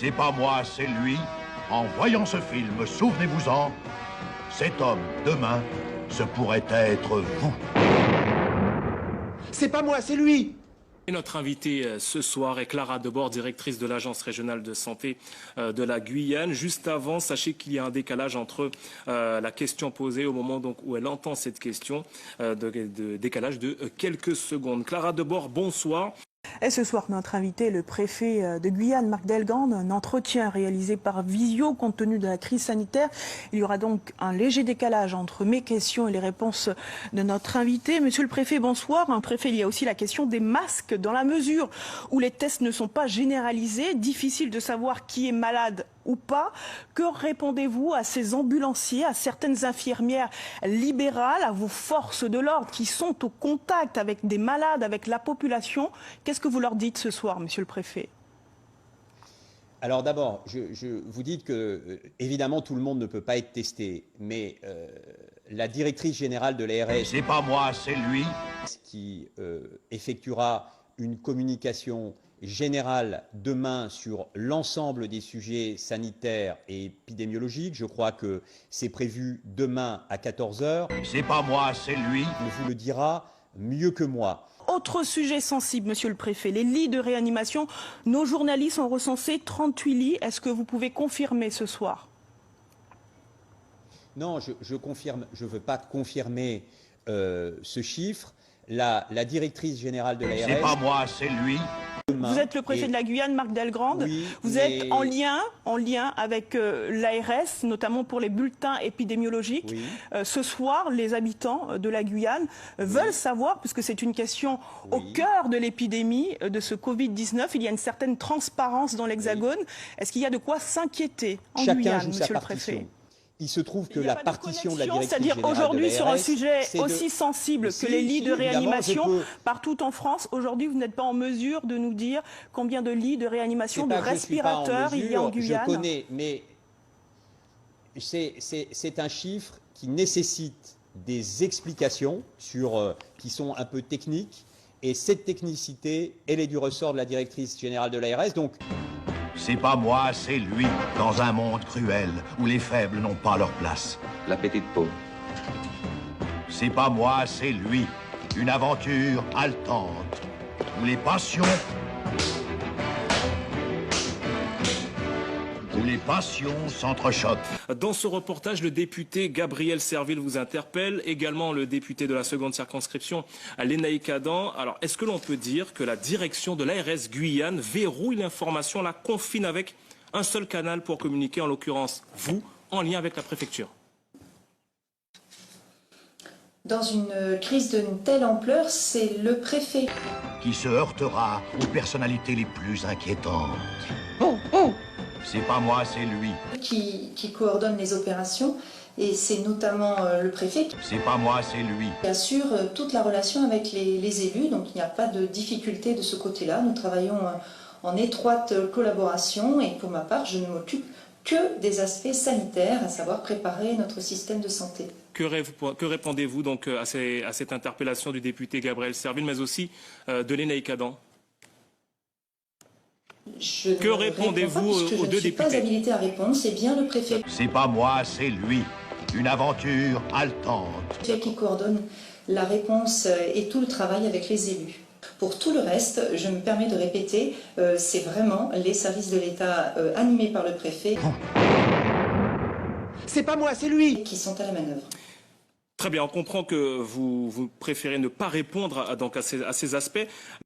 C'est pas moi, c'est lui. En voyant ce film, souvenez-vous-en, cet homme, demain, ce pourrait être vous. C'est pas moi, c'est lui. Et notre invitée ce soir est Clara Debord, directrice de l'Agence régionale de santé de la Guyane. Juste avant, sachez qu'il y a un décalage entre la question posée au moment donc, où elle entend cette question, décalage de quelques secondes. Clara Debord, bonsoir. Et ce soir, notre invité, le préfet de Guyane, Marc Delgande, un entretien réalisé par visio compte tenu de la crise sanitaire. Il y aura donc un léger décalage entre mes questions et les réponses de notre invité. Monsieur le préfet, bonsoir. Un préfet, il y a aussi la question des masques dans la mesure où les tests ne sont pas généralisés. Difficile de savoir qui est malade ou pas. Que répondez-vous à ces ambulanciers, à certaines infirmières libérales, à vos forces de l'ordre qui sont au contact avec des malades, avec la population? Qu'est-ce que vous leur dites ce soir, monsieur le préfet? Alors d'abord, je vous dis que, évidemment, tout le monde ne peut pas être testé, mais la directrice générale de l'ARS... C'est pas moi, c'est lui. ...qui effectuera une communication générale demain sur l'ensemble des sujets sanitaires et épidémiologiques. Je crois que c'est prévu demain à 14 h. C'est pas moi, c'est lui. Il vous le dira mieux que moi. Autre sujet sensible, monsieur le préfet, les lits de réanimation. Nos journalistes ont recensé 38 lits. Est-ce que vous pouvez confirmer ce soir? Non, je confirme. Je ne veux pas confirmer ce chiffre. La directrice générale de l'ARS... C'est pas moi, c'est lui. Vous êtes le préfet de la Guyane, Marc Delgande. Oui, vous êtes en lien avec l'ARS, notamment pour les bulletins épidémiologiques. Oui. Ce soir, les habitants de la Guyane veulent savoir, puisque c'est une question au cœur de l'épidémie de ce Covid-19, il y a une certaine transparence dans l'Hexagone. Est-ce qu'il y a de quoi s'inquiéter en Guyane, monsieur le préfet? Il se trouve que la partition de la directrice c'est-à-dire générale aujourd'hui, de sur un l'ARS, sujet aussi sensible que les lits de réanimation partout en France, aujourd'hui, vous n'êtes pas en mesure de nous dire combien de lits de réanimation, de respirateurs il y a en Guyane? Je connais, mais c'est un chiffre qui nécessite des explications qui sont un peu techniques. Et cette technicité, elle est du ressort de la directrice générale de l'ARS. Donc, c'est pas moi, c'est lui. Dans un monde cruel où les faibles n'ont pas leur place. La petite peau. C'est pas moi, c'est lui. Une aventure haletante où les passions s'entrechoquent. Dans ce reportage, le député Gabriel Serville vous interpelle, également le député de la seconde circonscription, Lénaïque Adam. Alors, est-ce que l'on peut dire que la direction de l'ARS Guyane verrouille l'information, la confine avec un seul canal pour communiquer, en l'occurrence vous, en lien avec la préfecture? Dans une crise d'une telle ampleur, c'est le préfet qui se heurtera aux personnalités les plus inquiétantes. C'est pas moi, c'est lui. Qui coordonne les opérations, et c'est notamment le préfet. C'est pas moi, c'est lui. Qui assure toute la relation avec les élus, donc il n'y a pas de difficulté de ce côté-là. Nous travaillons en étroite collaboration, et pour ma part, je ne m'occupe que des aspects sanitaires, à savoir préparer notre système de santé. Que répondez-vous donc à cette interpellation du député Gabriel Serville, mais aussi de Lénaïque Adam? Que répondez-vous aux deux députés? Je ne suis pas habilité à répondre, c'est bien le préfet. C'est pas moi, c'est lui. Une aventure haletante. Qui coordonne la réponse et tout le travail avec les élus. Pour tout le reste, je me permets de répéter, c'est vraiment les services de l'État animés par le préfet. C'est pas moi, c'est lui. Qui sont à la manœuvre. Très bien, on comprend que vous préférez ne pas répondre donc à ces aspects.